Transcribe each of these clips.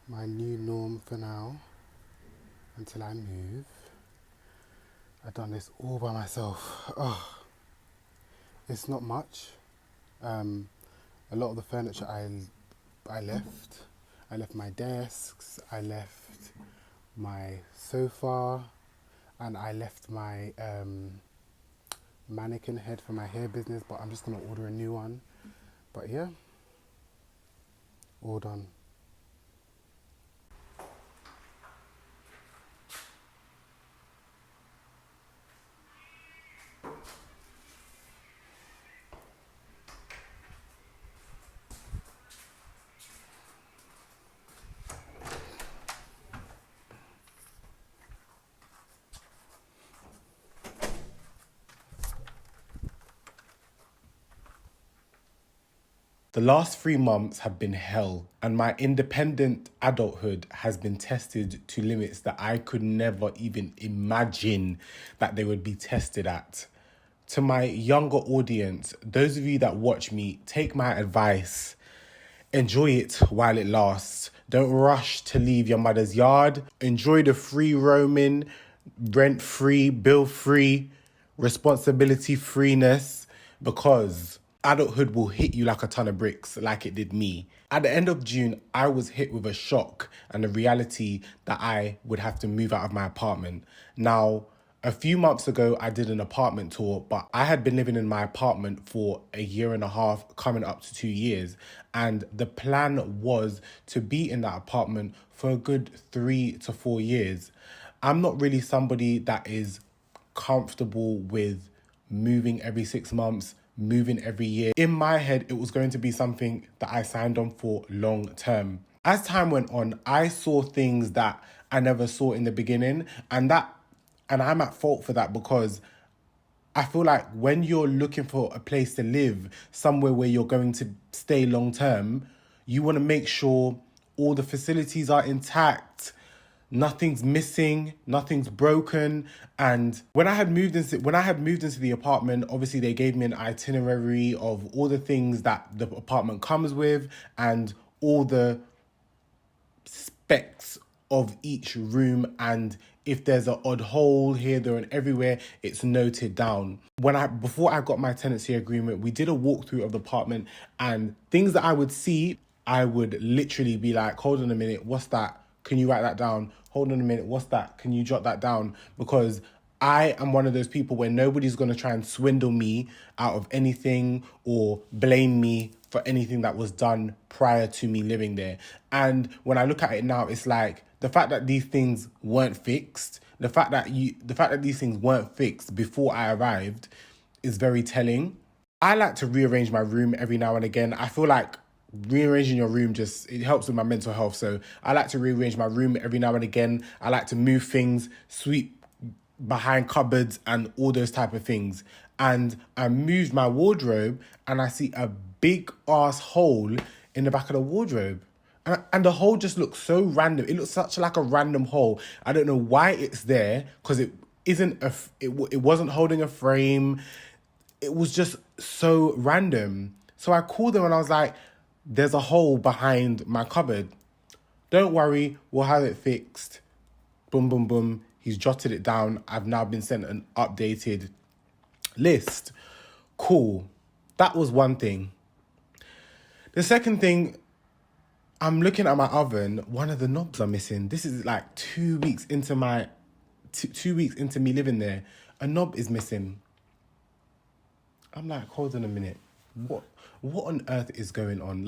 my new norm for now until I move. I've done this all by myself. Oh, it's not much. A lot of the furniture I left. I left my desks. I left my sofa, and I left my mannequin head for my hair business. But I'm just gonna order a new one. But yeah, all done. The last 3 months have been hell, and my independent adulthood has been tested to limits that I could never even imagine that they would be tested at. To my younger audience, those of you that watch me, take my advice. Enjoy it while it lasts. Don't rush to leave your mother's yard. Enjoy the free roaming, rent free, bill free, responsibility freeness, because adulthood will hit you like a ton of bricks, like it did me. At the end of June, I was hit with a shock and the reality that I would have to move out of my apartment. Now, a few months ago, I did an apartment tour, but I had been living in my apartment for a year and a half, coming up to 2 years. And the plan was to be in that apartment for a good 3 to 4 years. I'm not really somebody that is comfortable with moving every 6 months, moving every year. In my head, it was going to be something that I signed on for long term. As time went on, I saw things that I never saw in the beginning, and I'm at fault for that, because I feel like when you're looking for a place to live, somewhere where you're going to stay long term, you want to make sure all the facilities are intact, nothing's missing, nothing's broken. And when I had moved into the apartment, obviously they gave me an itinerary of all the things that the apartment comes with and all the specs of each room, and if there's an odd hole here, there, and everywhere, it's noted down. Before I got my tenancy agreement, we did a walkthrough of the apartment, and things that I would see, I would literally be like, hold on a minute, what's that? Can you write that down? Hold on a minute, what's that? Can you jot that down? Because I am one of those people where nobody's going to try and swindle me out of anything or blame me for anything that was done prior to me living there. And when I look at it now, it's like the fact that these things weren't fixed, the fact that these things weren't fixed before I arrived is very telling. I like to rearrange my room every now and again. I feel like rearranging your room it helps with my mental health. So I like to rearrange my room every now and again. I like to move things, sweep behind cupboards and all those type of things. And I moved my wardrobe and I see a big ass hole in the back of the wardrobe. And the hole just looks so random. It looks such like a random hole. I don't know why it's there, because it wasn't holding a frame. It was just so random. So I called them and I was like, there's a hole behind my cupboard. Don't worry, we'll have it fixed. Boom, boom, boom. He's jotted it down. I've now been sent an updated list. Cool. That was one thing. The second thing, I'm looking at my oven. One of the knobs are missing. This is like 2 weeks into my 2 weeks into me living there. A knob is missing. I'm like, hold on a minute. What on earth is going on?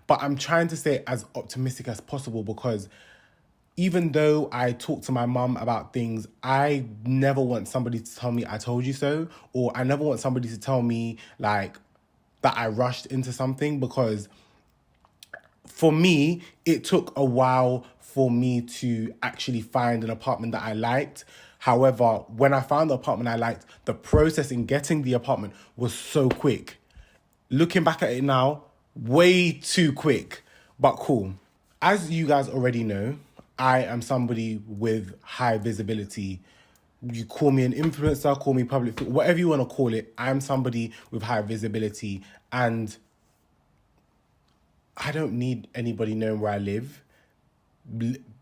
But I'm trying to stay as optimistic as possible, because even though I talk to my mum about things, I never want somebody to tell me I told you so, or I never want somebody to tell me that I rushed into something, because for me, it took a while for me to actually find an apartment that I liked. However, when I found the apartment I liked, the process in getting the apartment was so quick. Looking back at it now, way too quick, but cool. As you guys already know, I am somebody with high visibility. You call me an influencer, call me public, whatever you want to call it. I'm somebody with high visibility, and I don't need anybody knowing where I live.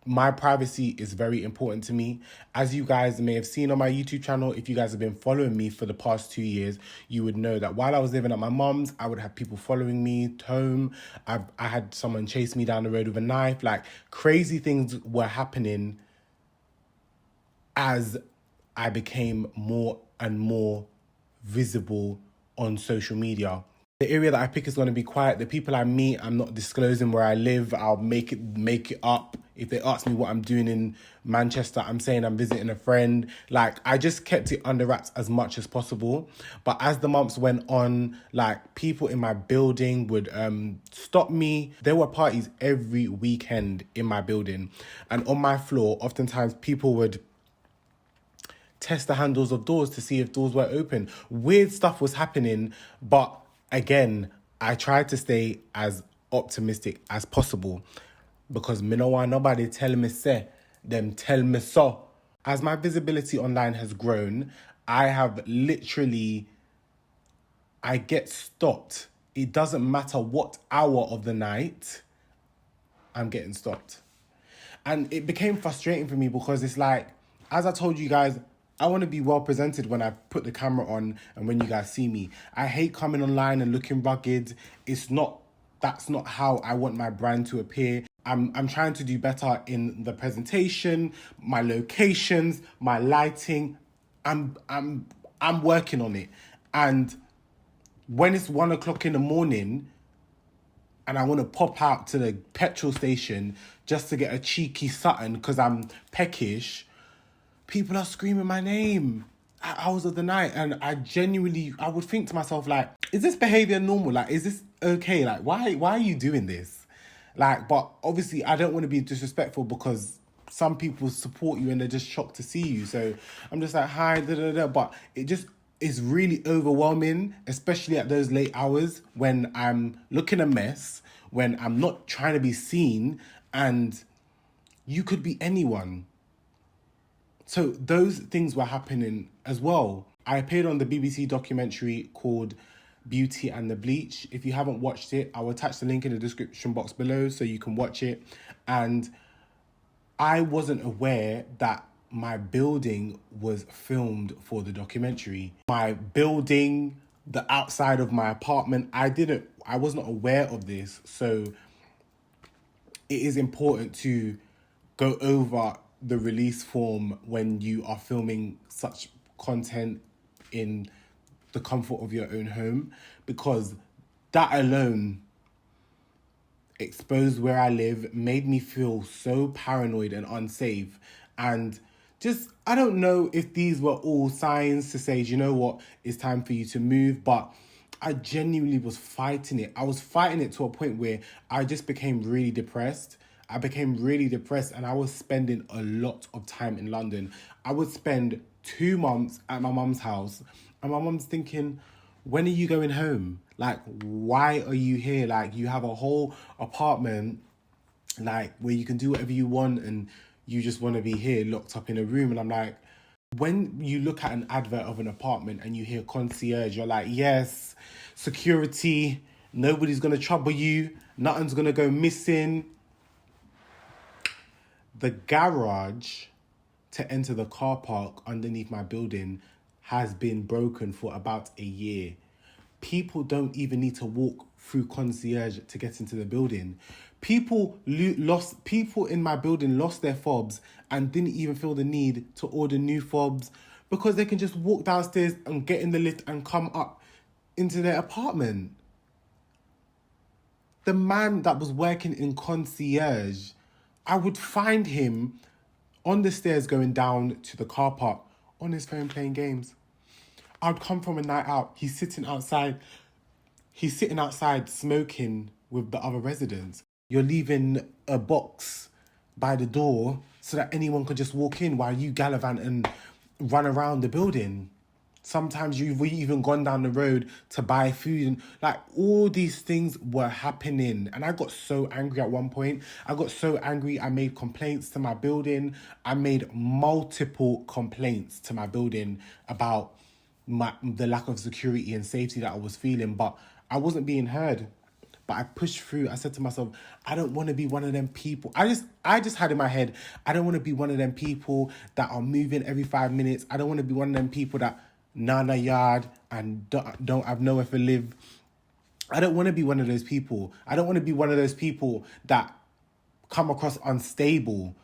My privacy is very important to me. As you guys may have seen on my YouTube channel, if you guys have been following me for the past 2 years, you would know that while I was living at my mum's, I would have people following me home. I had someone chase me down the road with a knife. Like, crazy things were happening as I became more and more visible on social media. The area that I pick is going to be quiet. The people I meet, I'm not disclosing where I live. I'll make it up. If they ask me what I'm doing in Manchester, I'm saying I'm visiting a friend. Like, I just kept it under wraps as much as possible. But as the months went on, like, people in my building would stop me. There were parties every weekend in my building. And on my floor, oftentimes people would test the handles of doors to see if doors were open. Weird stuff was happening, but again, I tried to stay as optimistic as possible because me no want nobody tell me say, them tell me so. As my visibility online has grown, I get stopped. It doesn't matter what hour of the night, I'm getting stopped. And it became frustrating for me because it's like, as I told you guys, I want to be well presented when I put the camera on and when you guys see me. I hate coming online and looking rugged. That's not how I want my brand to appear. I'm trying to do better in the presentation, my locations, my lighting. I'm working on it. And when it's 1 o'clock in the morning and I want to pop out to the petrol station just to get a cheeky something because I'm peckish, people are screaming my name at hours of the night. And I would think to myself, like, is this behavior normal? Like, is this okay? Like, why are you doing this? Like, but obviously I don't want to be disrespectful because some people support you and they're just shocked to see you. So I'm just like, hi, da, da, da. But it just is really overwhelming, especially at those late hours when I'm looking a mess, when I'm not trying to be seen, and you could be anyone. So those things were happening as well. I appeared on the BBC documentary called Beauty and the Bleach. If you haven't watched it, I'll attach the link in the description box below so you can watch it. And I wasn't aware that my building was filmed for the documentary. My building, the outside of my apartment, I was not aware of this. So it is important to go over the release form when you are filming such content in the comfort of your own home, because that alone exposed where I live, made me feel so paranoid and unsafe. And just, I don't know if these were all signs to say, you know what, it's time for you to move, but I genuinely was fighting it. I was fighting it to a point where I just became really depressed. And I was spending a lot of time in London. I would spend 2 months at my mum's house and my mum's thinking, when are you going home? Like, why are you here? Like, you have a whole apartment, like, where you can do whatever you want and you just want to be here locked up in a room. And I'm like, when you look at an advert of an apartment and you hear concierge, you're like, yes, security, nobody's going to trouble you, nothing's going to go missing. The garage to enter the car park underneath my building has been broken for about a year. People don't even need to walk through concierge to get into the building. People in my building lost their fobs and didn't even feel the need to order new fobs because they can just walk downstairs and get in the lift and come up into their apartment. The man that was working in concierge, I would find him on the stairs going down to the car park on his phone playing games. I'd come from a night out. He's sitting outside smoking with the other residents. You're leaving a box by the door so that anyone could just walk in while you gallivant and run around the building. Sometimes you've even gone down the road to buy food, and like, all these things were happening. And I got so angry at one point. I made complaints to my building. I made multiple complaints to my building about the lack of security and safety that I was feeling, but I wasn't being heard. but I pushed through. I said to myself, I don't want to be one of them people. I just had in my head, I don't want to be one of them people that are moving every 5 minutes. I don't want to be one of them people that nana yard and don't have nowhere to live. I don't want to be one of those people. I don't want to be one of those people that come across unstable.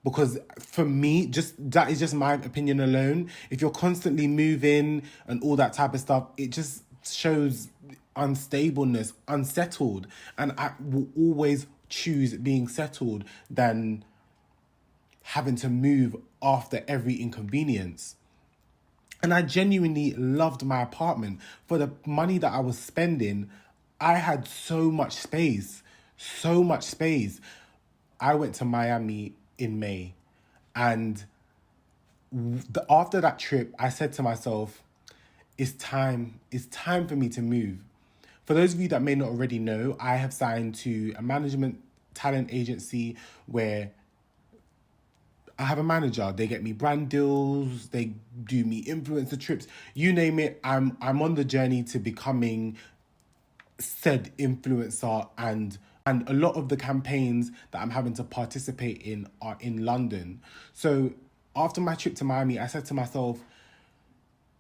Because for me, just that is just my opinion alone. If you're constantly moving and all that type of stuff, it just shows unstableness, unsettled. And I will always choose being settled than having to move after every inconvenience. And I genuinely loved my apartment. For the money that I was spending, I had so much space. So much space. I went to Miami in May. And after that trip, I said to myself, it's time for me to move. For those of you that may not already know, I have signed to a management talent agency where I have a manager. They get me brand deals. They do me influencer trips. You name it. I'm on the journey to becoming said influencer, and a lot of the campaigns that I'm having to participate in are in London. So after my trip to Miami, I said to myself,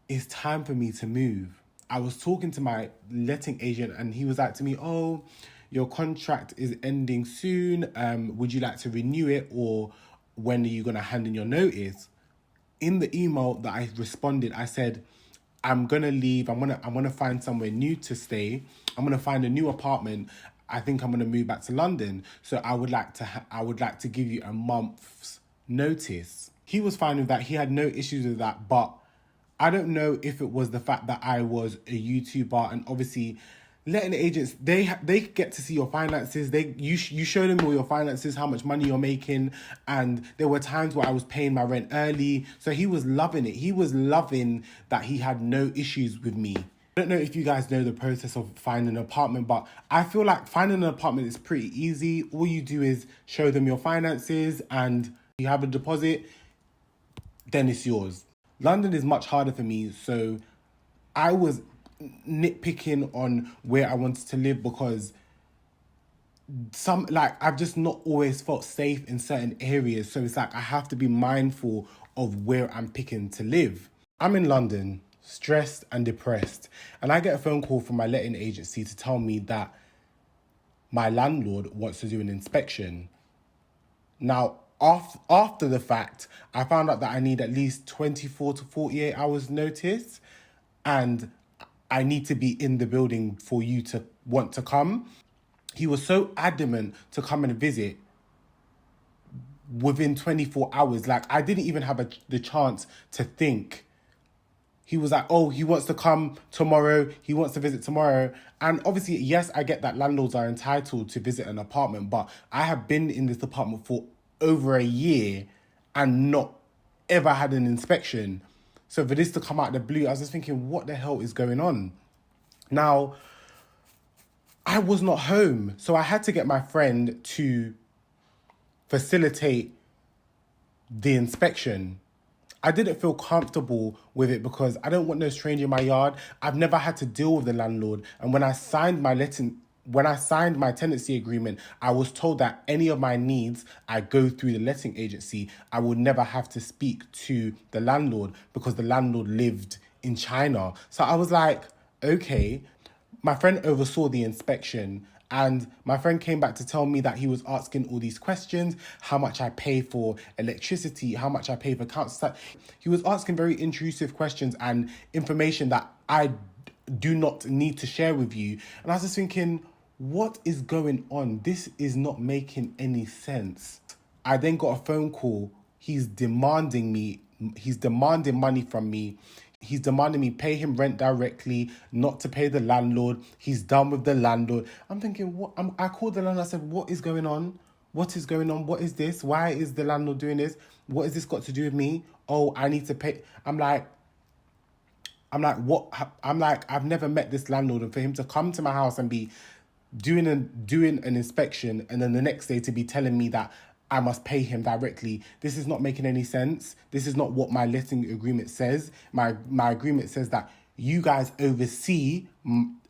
it's time for me to move. I was talking to my letting agent and he was like to me, oh, your contract is ending soon. Would you like to renew it, or when are you going to hand in your notice? In the email that I responded, I said, I'm going to leave. I'm going to find somewhere new to stay. I'm going to find a new apartment. I think I'm going to move back to London. So I would like to give you a month's notice. He was fine with that. He had no issues with that. But I don't know if it was the fact that I was a YouTuber, and obviously letting agents, they get to see your finances. You show them all your finances, how much money you're making. And there were times where I was paying my rent early. So he was loving it. He was loving that he had no issues with me. I don't know if you guys know the process of finding an apartment, but I feel like finding an apartment is pretty easy. All you do is show them your finances and you have a deposit, then it's yours. London is much harder for me, so I was nitpicking on where I wanted to live because I've just not always felt safe in certain areas. So it's like I have to be mindful of where I'm picking to live. I'm in London, stressed and depressed, and I get a phone call from my letting agency to tell me that my landlord wants to do an inspection. Now, after the fact, I found out that I need at least 24 to 48 hours notice, and I need to be in the building for you to want to come. He was so adamant to come and visit within 24 hours. Like, I didn't even have the chance to think. He was like, oh, he wants to come tomorrow. He wants to visit tomorrow. And obviously, yes, I get that landlords are entitled to visit an apartment, but I have been in this apartment for over a year and not ever had an inspection. So for this to come out of the blue, I was just thinking, what the hell is going on? Now, I was not home, so I had to get my friend to facilitate the inspection. I didn't feel comfortable with it because I don't want no stranger in my yard. I've never had to deal with the landlord. And when I signed my tenancy agreement, I was told that any of my needs, I go through the letting agency. I would never have to speak to the landlord because the landlord lived in China. So I was like, okay. My friend oversaw the inspection, and my friend came back to tell me that he was asking all these questions, how much I pay for electricity, how much I pay for council tax. He was asking very intrusive questions and information that I do not need to share with you. And I was just thinking, what is going on? This is not making any sense. I then got a phone call. He's demanding money from me. He's demanding me pay him rent directly, not to pay the landlord. He's done with the landlord. I'm thinking, what? I called the landlord. I said, what is going on? What is going on? What is this? Why is the landlord doing this? What has this got to do with me? Oh, I need to pay. I'm like, what? I'm like, I've never met this landlord, and for him to come to my house and be doing an inspection, and then the next day to be telling me that I must pay him directly. This is not making any sense. This is not what my letting agreement says. My agreement says that you guys oversee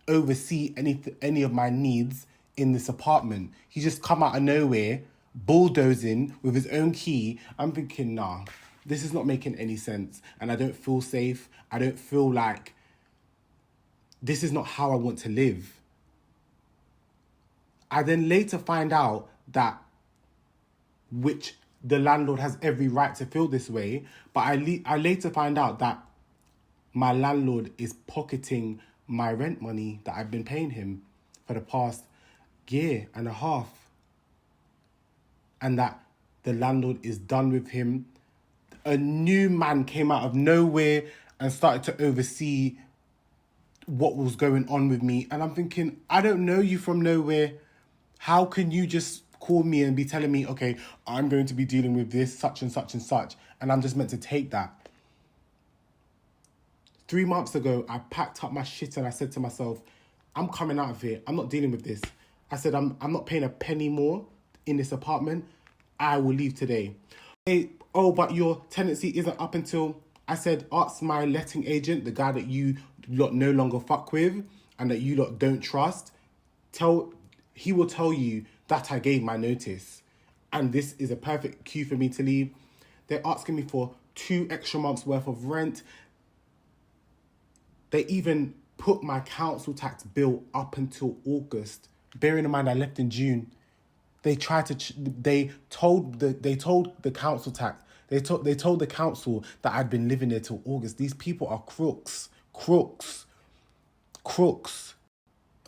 oversee any of my needs in this apartment. He just come out of nowhere, bulldozing with his own key. I'm thinking, nah, this is not making any sense. And I don't feel safe. I don't feel like this is not how I want to live. I then later find out that, which the landlord has every right to feel this way, but I later find out that my landlord is pocketing my rent money that I've been paying him for the past year and a half. And that the landlord is done with him. A new man came out of nowhere and started to oversee what was going on with me. And I'm thinking, I don't know you from nowhere. How can you just call me and be telling me, okay, I'm going to be dealing with this, such and such and such, and I'm just meant to take that? 3 months ago, I packed up my shit and I said to myself, I'm coming out of here. I'm not dealing with this. I said, I'm not paying a penny more in this apartment. I will leave today. Hey, oh, but your tenancy isn't up until... I said, ask my letting agent, the guy that you lot no longer fuck with and that you lot don't trust. He will tell you that I gave my notice. And this is a perfect cue for me to leave. They're asking me for 2 extra months worth of rent. They even put my council tax bill up until August. Bearing in mind I left in June. They told the council tax. They told the council that I'd been living there till August. These people are crooks.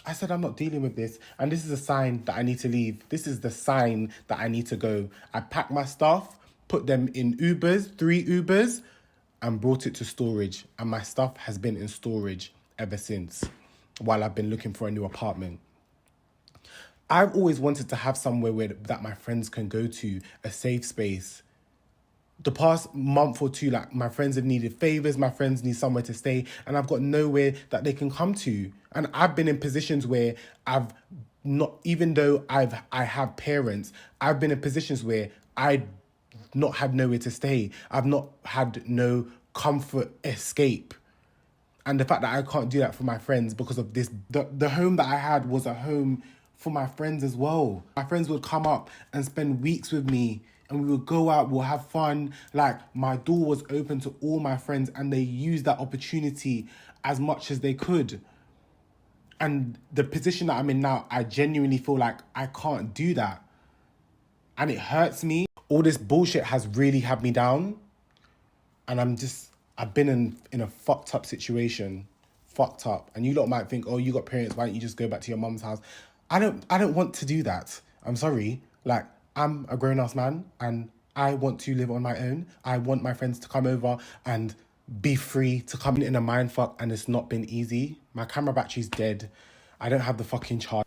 I said, I'm not dealing with this. And this is a sign that I need to leave. This is the sign that I need to go. I packed my stuff, put them in Ubers, 3 Ubers, and brought it to storage. And my stuff has been in storage ever since, while I've been looking for a new apartment. I've always wanted to have somewhere that my friends can go to, a safe space. The past month or two, like, my friends have needed favors, my friends need somewhere to stay, and I've got nowhere that they can come to. And I've been in positions where I've not, even though I have parents, I've been in positions where I not had nowhere to stay. I've not had no comfort escape. And the fact that I can't do that for my friends because of this, the home that I had was a home for my friends as well. My friends would come up and spend weeks with me, and we would go out, we'll have fun. Like, my door was open to all my friends, and they used that opportunity as much as they could. And the position that I'm in now, I genuinely feel like I can't do that. And it hurts me. All this bullshit has really had me down. And I've been in a fucked up situation. Fucked up. And you lot might think, oh, you got parents, why don't you just go back to your mum's house? I don't want to do that. I'm sorry. Like, I'm a grown-ass man and I want to live on my own. I want my friends to come over and be free to come in a mindfuck, and it's not been easy. My camera battery's dead. I don't have the fucking charge.